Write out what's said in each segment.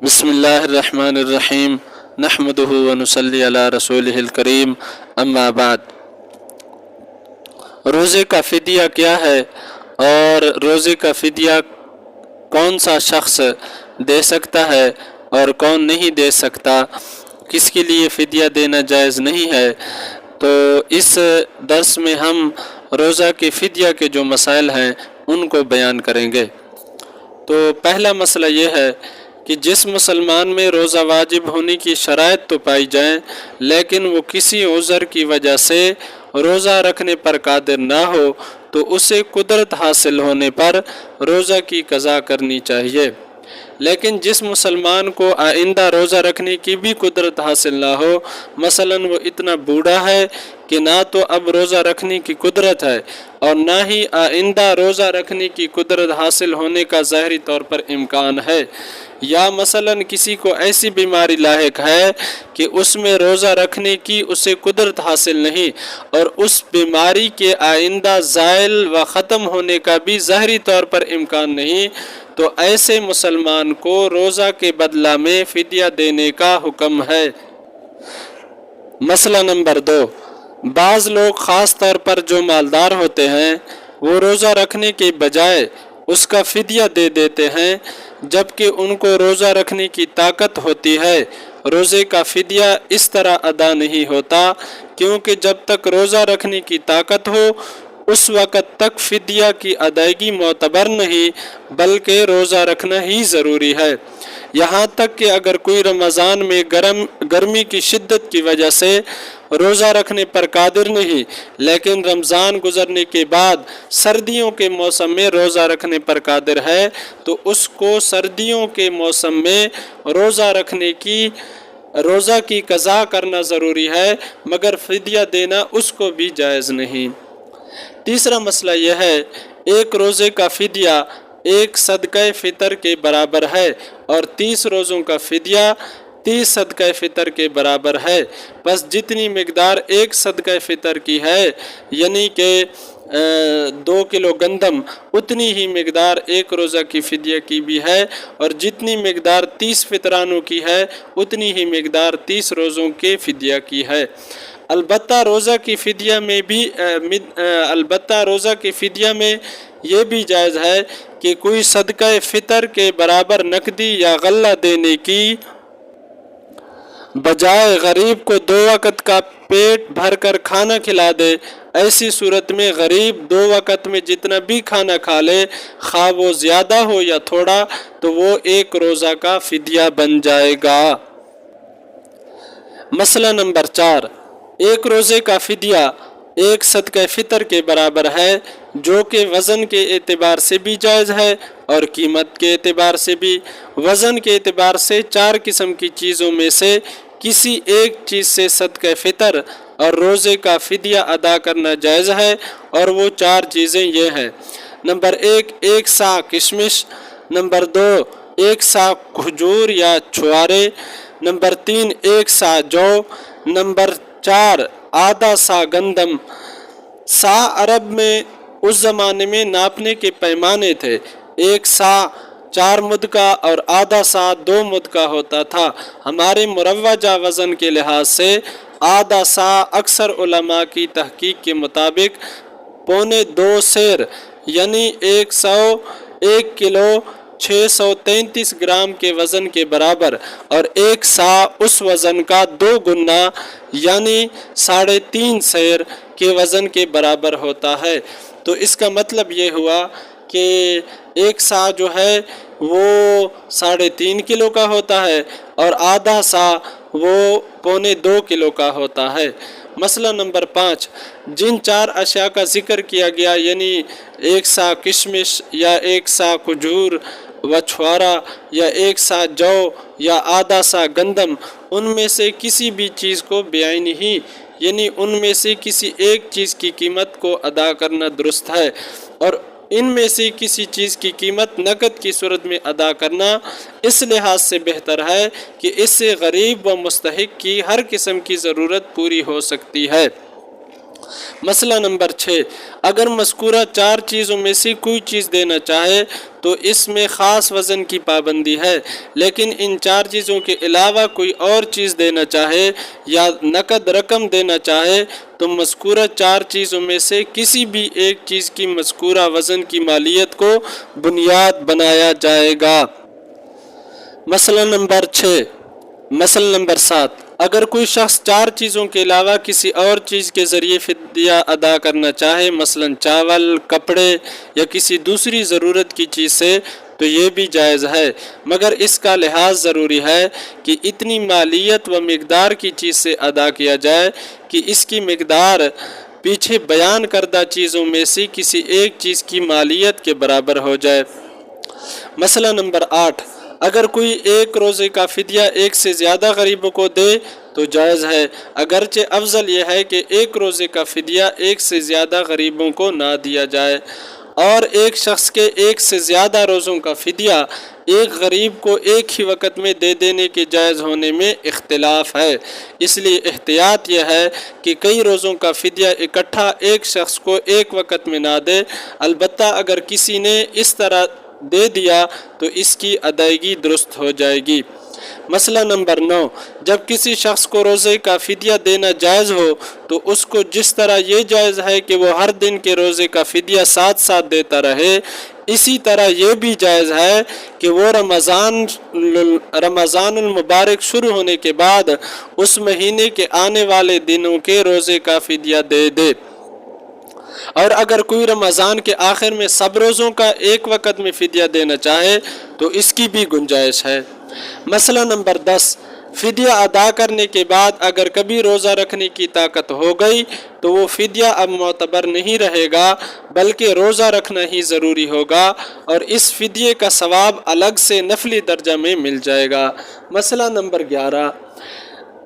بسم اللہ الرحمن الرحیم نحمدہ ونصلی علی رسولہ الکریم اما بعد۔ روزے کا فدیہ کیا ہے اور روزے کا فدیہ کون سا شخص دے سکتا ہے اور کون نہیں دے سکتا، کس کے لیے فدیہ دینا جائز نہیں ہے، تو اس درس میں ہم روزہ کے فدیہ کے جو مسائل ہیں ان کو بیان کریں گے۔ تو پہلا مسئلہ یہ ہے کہ جس مسلمان میں روزہ واجب ہونے کی شرائط تو پائی جائیں لیکن وہ کسی عذر کی وجہ سے روزہ رکھنے پر قادر نہ ہو تو اسے قدرت حاصل ہونے پر روزہ کی قضا کرنی چاہیے۔ لیکن جس مسلمان کو آئندہ روزہ رکھنے کی بھی قدرت حاصل نہ ہو، مثلا وہ اتنا بوڑھا ہے کہ نہ تو اب روزہ رکھنے کی قدرت ہے اور نہ ہی آئندہ روزہ رکھنے کی قدرت حاصل ہونے کا ظاہری طور پر امکان ہے، یا مثلا کسی کو ایسی بیماری لاحق ہے کہ اس میں روزہ رکھنے کی اسے قدرت حاصل نہیں اور اس بیماری کے آئندہ زائل و ختم ہونے کا بھی ظاہری طور پر امکان نہیں، تو ایسے مسلمان کو روزہ کے بدلہ میں فدیہ دینے کا حکم ہے۔ مسئلہ نمبر 2، بعض لوگ خاص طور پر جو مالدار ہوتے ہیں وہ روزہ رکھنے کے بجائے اس کا فدیہ دے دیتے ہیں جبکہ ان کو روزہ رکھنے کی طاقت ہوتی ہے۔ روزے کا فدیہ اس طرح ادا نہیں ہوتا کیونکہ جب تک روزہ رکھنے کی طاقت ہو اس وقت تک فدیہ کی ادائیگی معتبر نہیں بلکہ روزہ رکھنا ہی ضروری ہے۔ یہاں تک کہ اگر کوئی رمضان میں گرمی کی شدت کی وجہ سے روزہ رکھنے پر قادر نہیں لیکن رمضان گزرنے کے بعد سردیوں کے موسم میں روزہ رکھنے پر قادر ہے تو اس کو سردیوں کے موسم میں روزہ کی قضا کرنا ضروری ہے مگر فدیہ دینا اس کو بھی جائز نہیں۔ تیسرا مسئلہ یہ ہے، ایک روزے کا فدیہ ایک صدقہ فطر کے برابر ہے اور 30 روزوں کا فدیہ 30 صدقہ فطر کے برابر ہے، بس جتنی مقدار ایک صدقہ فطر کی ہے یعنی کہ 2 کلو گندم، اتنی ہی مقدار ایک روزہ کی فدیہ کی بھی ہے اور جتنی مقدار 30 فطرانوں کی ہے اتنی ہی مقدار 30 روزوں کے فدیہ کی ہے۔ البتہ روزہ کی فدیہ میں یہ بھی جائز ہے کہ کوئی صدقہ فطر کے برابر نقدی یا غلہ دینے کی بجائے غریب کو 2 وقت کا پیٹ بھر کر کھانا کھلا دے۔ ایسی صورت میں غریب 2 وقت میں جتنا بھی کھانا کھا لے خواہ وہ زیادہ ہو یا تھوڑا تو وہ ایک روزہ کا فدیہ بن جائے گا۔ مسئلہ نمبر 4، ایک روزے کا فدیہ ایک صدقہ فطر کے برابر ہے جو کہ وزن کے اعتبار سے بھی جائز ہے اور قیمت کے اعتبار سے بھی۔ وزن کے اعتبار سے 4 قسم کی چیزوں میں سے کسی ایک چیز سے صدقہ فطر اور روزے کا فدیہ ادا کرنا جائز ہے اور وہ 4 چیزیں یہ ہیں۔ نمبر 1، 1 صاع کشمش۔ نمبر 2، 1 صاع کھجور یا چھوارے۔ نمبر 3، 1 صاع جو۔ نمبر 4، آدھا صاع گندم۔ صاع عرب میں اس زمانے میں ناپنے کے پیمانے تھے، 1 صاع 4 مد کا اور آدھا صاع 2 مد کا ہوتا تھا۔ ہمارے مروجہ وزن کے لحاظ سے آدھا صاع اکثر علماء کی تحقیق کے مطابق 1.25 سیر یعنی 1 کلو 633 گرام کے وزن کے برابر اور 1 صاع اس وزن کا 2 گنا یعنی 3.5 سیر کے وزن کے برابر ہوتا ہے۔ تو اس کا مطلب یہ ہوا کہ 1 صاع جو ہے وہ 3.5 کلو کا ہوتا ہے اور آدھا صاع وہ 2.25 کلو کا ہوتا ہے۔ مسئلہ نمبر 5، جن 4 اشیاء کا ذکر کیا گیا یعنی 1 صاع کشمش یا 1 صاع کھجور و چھوارا یا 1 صاع جو یا آدھا صاع گندم، ان میں سے کسی بھی چیز کو بعینہ ہی یعنی ان میں سے کسی ایک چیز کی قیمت کو ادا کرنا درست ہے اور ان میں سے کسی چیز کی قیمت نقد کی صورت میں ادا کرنا اس لحاظ سے بہتر ہے کہ اس سے غریب و مستحق کی ہر قسم کی ضرورت پوری ہو سکتی ہے۔ مسئلہ نمبر 6، اگر مذکورہ 4 چیزوں میں سے کوئی چیز دینا چاہے تو اس میں خاص وزن کی پابندی ہے، لیکن ان 4 چیزوں کے علاوہ کوئی اور چیز دینا چاہے یا نقد رقم دینا چاہے تو مذکورہ 4 چیزوں میں سے کسی بھی ایک چیز کی مذکورہ وزن کی مالیت کو بنیاد بنایا جائے گا۔ مسئلہ نمبر 6۔ مسئلہ نمبر 7، اگر کوئی شخص 4 چیزوں کے علاوہ کسی اور چیز کے ذریعے فدیہ ادا کرنا چاہے، مثلا چاول، کپڑے یا کسی دوسری ضرورت کی چیز سے، تو یہ بھی جائز ہے، مگر اس کا لحاظ ضروری ہے کہ اتنی مالیت و مقدار کی چیز سے ادا کیا جائے کہ اس کی مقدار پیچھے بیان کردہ چیزوں میں سے کسی ایک چیز کی مالیت کے برابر ہو جائے۔ مسئلہ نمبر 8، اگر کوئی ایک روزے کا فدیہ ایک سے زیادہ غریبوں کو دے تو جائز ہے، اگرچہ افضل یہ ہے کہ ایک روزے کا فدیہ ایک سے زیادہ غریبوں کو نہ دیا جائے، اور ایک شخص کے ایک سے زیادہ روزوں کا فدیہ ایک غریب کو ایک ہی وقت میں دے دینے کے جائز ہونے میں اختلاف ہے، اس لیے احتیاط یہ ہے کہ کئی روزوں کا فدیہ اکٹھا ایک شخص کو ایک وقت میں نہ دے، البتہ اگر کسی نے اس طرح دے دیا تو اس کی ادائیگی درست ہو جائے گی۔ مسئلہ نمبر 9، جب کسی شخص کو روزے کا فدیہ دینا جائز ہو تو اس کو جس طرح یہ جائز ہے کہ وہ ہر دن کے روزے کا فدیہ ساتھ ساتھ دیتا رہے، اسی طرح یہ بھی جائز ہے کہ وہ رمضان المبارک شروع ہونے کے بعد اس مہینے کے آنے والے دنوں کے روزے کا فدیہ دے دے، اور اگر کوئی رمضان کے آخر میں سب روزوں کا ایک وقت میں فدیہ دینا چاہے تو اس کی بھی گنجائش ہے۔ مسئلہ نمبر 10، فدیہ ادا کرنے کے بعد اگر کبھی روزہ رکھنے کی طاقت ہو گئی تو وہ فدیہ اب معتبر نہیں رہے گا بلکہ روزہ رکھنا ہی ضروری ہوگا، اور اس فدیے کا ثواب الگ سے نفلی درجہ میں مل جائے گا۔ مسئلہ نمبر 11،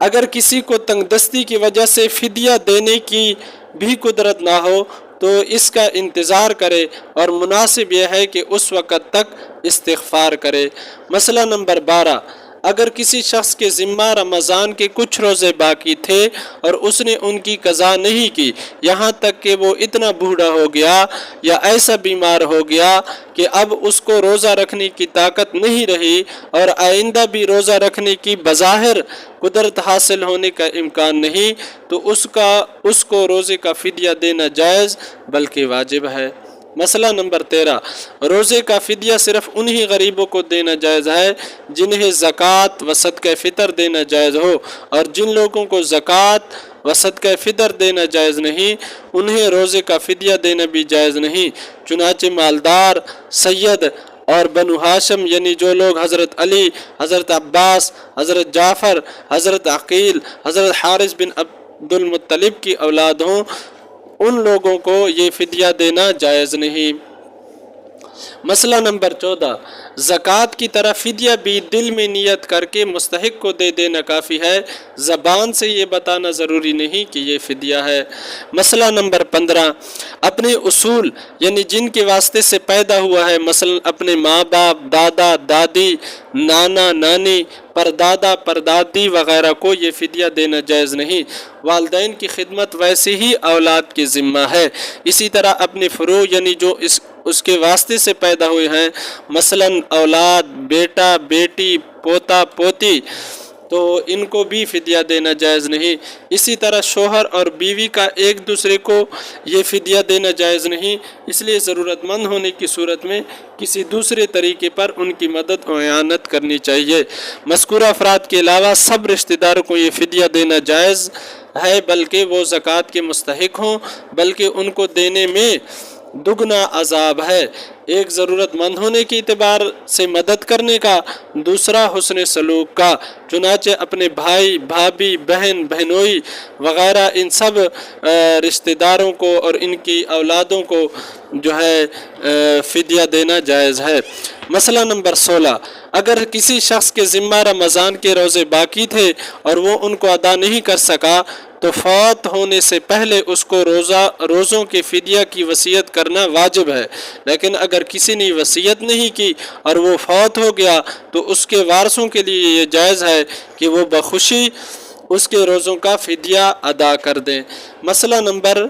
اگر کسی کو تنگ دستی کی وجہ سے فدیہ دینے کی بھی قدرت نہ ہو تو اس کا انتظار کرے، اور مناسب یہ ہے کہ اس وقت تک استغفار کرے۔ مسئلہ نمبر 12، اگر کسی شخص کے ذمہ رمضان کے کچھ روزے باقی تھے اور اس نے ان کی قضا نہیں کی، یہاں تک کہ وہ اتنا بوڑھا ہو گیا یا ایسا بیمار ہو گیا کہ اب اس کو روزہ رکھنے کی طاقت نہیں رہی اور آئندہ بھی روزہ رکھنے کی بظاہر قدرت حاصل ہونے کا امکان نہیں، تو اس کو روزے کا فدیہ دینا جائز بلکہ واجب ہے۔ مسئلہ نمبر 13، روزے کا فدیہ صرف انہی غریبوں کو دینا جائز ہے جنہیں زکوٰۃ و صدقہ فطر دینا جائز ہو، اور جن لوگوں کو زکوٰۃ و صدقہ فطر دینا جائز نہیں انہیں روزے کا فدیہ دینا بھی جائز نہیں، چنانچہ مالدار، سید اور بنو ہاشم، یعنی جو لوگ حضرت علی، حضرت عباس، حضرت جعفر، حضرت عقیل، حضرت حارث بن عبد المطلب کی اولاد ہوں، ان لوگوں کو یہ فدیہ دینا جائز نہیں۔ مسئلہ نمبر 14، زکوٰۃ کی طرح فدیہ بھی دل میں نیت کر کے مستحق کو دے دینا کافی ہے، زبان سے یہ بتانا ضروری نہیں کہ یہ فدیہ ہے۔ مسئلہ نمبر 15، اپنے اصول یعنی جن کے واسطے سے پیدا ہوا ہے، مثلا اپنے ماں باپ، دادا دادی، نانا نانی، پردادا پردادی وغیرہ کو یہ فدیہ دینا جائز نہیں۔ والدین کی خدمت ویسے ہی اولاد کے ذمہ ہے، اسی طرح اپنے فروع یعنی جو اس کے واسطے سے پیدا ہوئے ہیں، مثلا اولاد، بیٹا بیٹی، پوتا پوتی، تو ان کو بھی فدیہ دینا جائز نہیں۔ اسی طرح شوہر اور بیوی کا ایک دوسرے کو یہ فدیہ دینا جائز نہیں، اس لیے ضرورت مند ہونے کی صورت میں کسی دوسرے طریقے پر ان کی مدد و اعانت کرنی چاہیے۔ مذکورہ افراد کے علاوہ سب رشتہ داروں کو یہ فدیہ دینا جائز ہے، بلکہ وہ زکوٰۃ کے مستحق ہوں، بلکہ ان کو دینے میں دگنا عذاب ہے، ایک ضرورت مند ہونے کے اعتبار سے مدد کرنے کا، دوسرا حسن سلوک کا، چنانچہ اپنے بھائی، بھابھی، بہن، بہنوئی وغیرہ ان سب رشتہ داروں کو اور ان کی اولادوں کو جو ہے فدیہ دینا جائز ہے۔ مسئلہ نمبر 16، اگر کسی شخص کے ذمہ رمضان کے روزے باقی تھے اور وہ ان کو ادا نہیں کر سکا تو فوت ہونے سے پہلے اس کو روزوں کے فدیہ کی وصیت کرنا واجب ہے، لیکن اگر کسی نے وصیت نہیں کی اور وہ فوت ہو گیا تو اس کے وارثوں کے لیے یہ جائز ہے کہ وہ بخوشی اس کے روزوں کا فدیہ ادا کر دیں۔ مسئلہ نمبر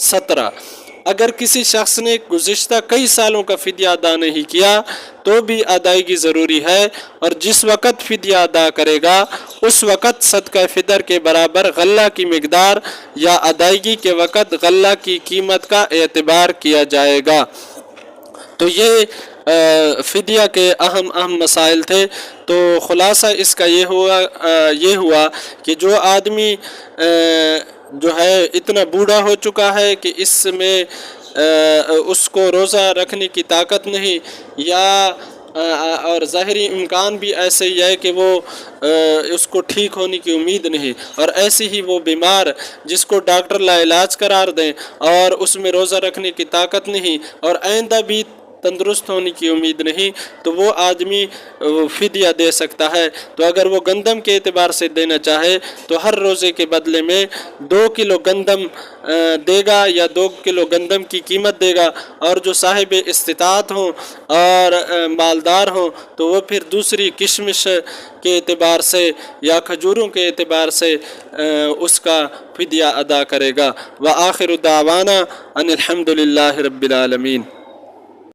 17، اگر کسی شخص نے گزشتہ کئی سالوں کا فدیہ ادا نہیں کیا تو بھی ادائیگی ضروری ہے، اور جس وقت فدیہ ادا کرے گا اس وقت صدقہ فطر کے برابر غلہ کی مقدار یا ادائیگی کے وقت غلہ کی قیمت کا اعتبار کیا جائے گا۔ تو یہ فدیہ کے اہم مسائل تھے۔ تو خلاصہ اس کا یہ ہوا کہ جو آدمی جو ہے اتنا بوڑھا ہو چکا ہے کہ اس میں اس کو روزہ رکھنے کی طاقت نہیں، یا اور ظاہری امکان بھی ایسے ہی ہے کہ وہ اس کو ٹھیک ہونے کی امید نہیں، اور ایسے ہی وہ بیمار جس کو ڈاکٹر لا علاج قرار دیں اور اس میں روزہ رکھنے کی طاقت نہیں اور آئندہ بھی تندرست ہونے کی امید نہیں، تو وہ آدمی فدیہ دے سکتا ہے۔ تو اگر وہ گندم کے اعتبار سے دینا چاہے تو ہر روزے کے بدلے میں 2 کلو گندم دے گا یا 2 کلو گندم کی قیمت دے گا، اور جو صاحب استطاعت ہوں اور مالدار ہوں تو وہ پھر دوسری کشمش کے اعتبار سے یا کھجوروں کے اعتبار سے اس کا فدیہ ادا کرے گا۔ وآخر دعوانا ان الحمد للہ رب العالمین۔